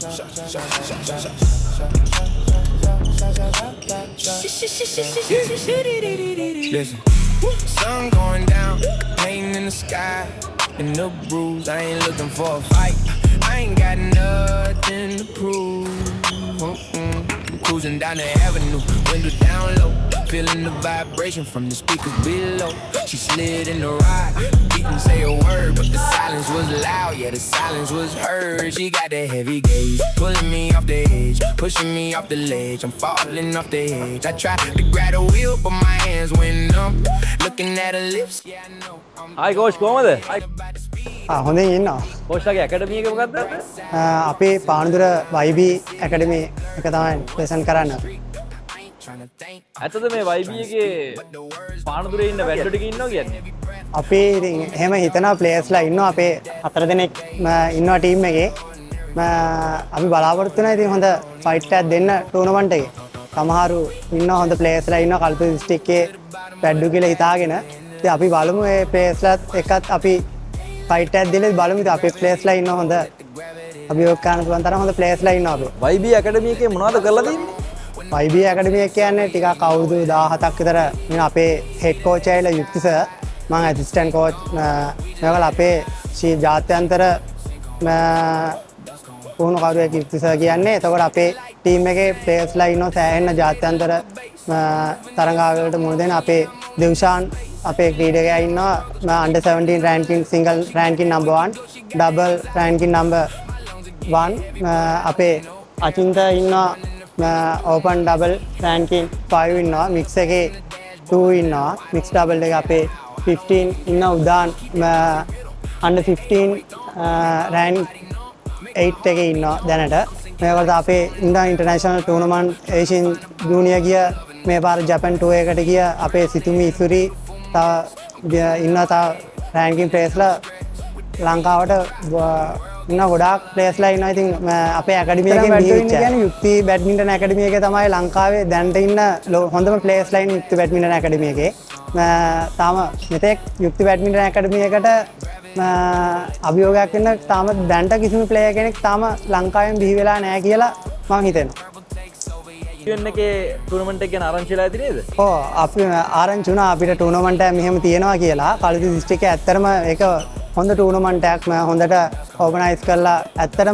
Listen, sun going down, pain in the sky, and the bruise. I ain't looking for a fight. I ain't got nothing to prove. I'm cruising down the avenue, window down low, feeling the vibration from the speakers below. She slid in the ride, didn't say a word, but the silence was loud. Yeah, the silence was heard. She got that heavy gaze, pulling me off the edge, pushing me off the ledge. I'm falling off the edge. I tried to grab the wheel, but my hands went numb. Looking at her lips, yeah, I know. Hi coach, කොහමද? හොඳින් ඉන්නවා. coach ලාගේ academy එක මොකද්ද? අපේ Panadura YB academy එක තමයි lesson කරන්න. ඇත්තද මේ YB එකේ පානදුරේ ඉන්න වැඩ ටික ඉන්නවා කියන්නේ? අපි ඉතින් එහෙම හිතනවා ප්ලේයර්ස්ලා ඉන්නවා අපේ 4 දෙනෙක් ඉන්නවා ටීම් එකේ. අපි බලාපොරොත්තු වෙනවා ඉතින් හොඳ ෆයිට් එකක් දෙන්න ටූර්නමන්ට් එකේ. සමහරු ඉන්නවා හොඳ ප්ලේයර්ස්ලා ඉන්නවා කල්ප ඩිස්ට්‍රික්ට් එකේ පැඩ්ඩු කියලා හිතාගෙන. ඉතින් අපි බලමු මේ ප්ලේයර්ස්ලාත් එක්කත් අපි ෆයිට් එකක් දෙලා බලමු. ඉතින් අපේ ප්ලේයර්ස්ලා ඉන්නවා හොඳ අභියෝග කරන්න පුළුවන් තරම් හොඳ ප්ලේයර්ස්ලා ඉන්නවා අපේ. YB academy එකේ මොනවද කරලා තියෙන්නේ? YB academy එක කියන්නේ ටිකක් අවුරුදු 17ක් විතර ඉන්න අපේ හෙඩ් කෝච් ඇවිල්ලා යුක්ති සර්, මම ඇසිස්ටන්ට් කෝච් මේවල අපේ ජාත්‍යන්තර පුහුණුකරුවෙක් යුක්ති සර් කියන්නේ. එතකොට අපේ ටීම් එකේ ප්ලේයර්ස්ලා ඉන්නවා සෑහෙන ජාත්‍යන්තර තරඟාවලට මුහුණ දෙන අපේ දෙව්ෂාන් අපේ ක්‍රීඩකයා ඉන්නවා under 17 ranking single ranking number 1 double ranking number 1 අපේ අචින්ත ඉන්නවා open double ranking 5 ඉන්නවා mix එකේ 2 ඉන්නවා mix double එක අපේ 15 ඉන්නවා උදාන් under 15 rank 8 එකේ ඉන්නවා දැනට. මේකට අපේ ඉන්ටර්නැෂනල් ටූර්නමන්ට් ඒෂියන් ජූනියර් ගිය මේ පාර ජපන් ටූර් එකට ගිය අපේ සිතුමි ඉසුරි තව ඉන්නවා තව රෑන්කින් ප්ලේයර්ස්ලා ලංකාවට ඉන්න ගොඩාක් ප්ලේයර්ස්ලා ඉන්නවා. ඉතින් අපේ ඇකඩමි එකෙන් බිහිවෙච්ච කියන්නේ යුක්ති බැඩ්මින්ටන් ඇකඩමි එකේ තමයි ලංකාවේ දැනට ඉන්න හොඳම ප්ලේයර්ස්ලා ඉන්න යුක්ති බැඩ්මින්ටන් ඇකඩමි එකේ. තාම මෙතෙක් යුක්ති බැඩ්මින්ටන් ඇකඩමි එකට අභියෝගයක් වෙන තාම දැනට කිසිම ප්ලේයර් කෙනෙක් තාම ලංකාවෙන් බිහි වෙලා නැහැ කියලා මම හිතනවා. UN එකේ ටූර්නමන්ට් එක ගැන ආරංචි වෙලා ඇති නේද? ඔව් අපි ආරංචි වුණා අපිට ටූර්නමන්ට් එකක් මෙහෙම තියෙනවා කියලා. කළුතර දිස්ත්‍රික්කයේ ඇත්තටම ඒක හොඳ ටූර්නමන්ට් එකක් හොඳට ඕගනයිස් කරලා ඇත්තටම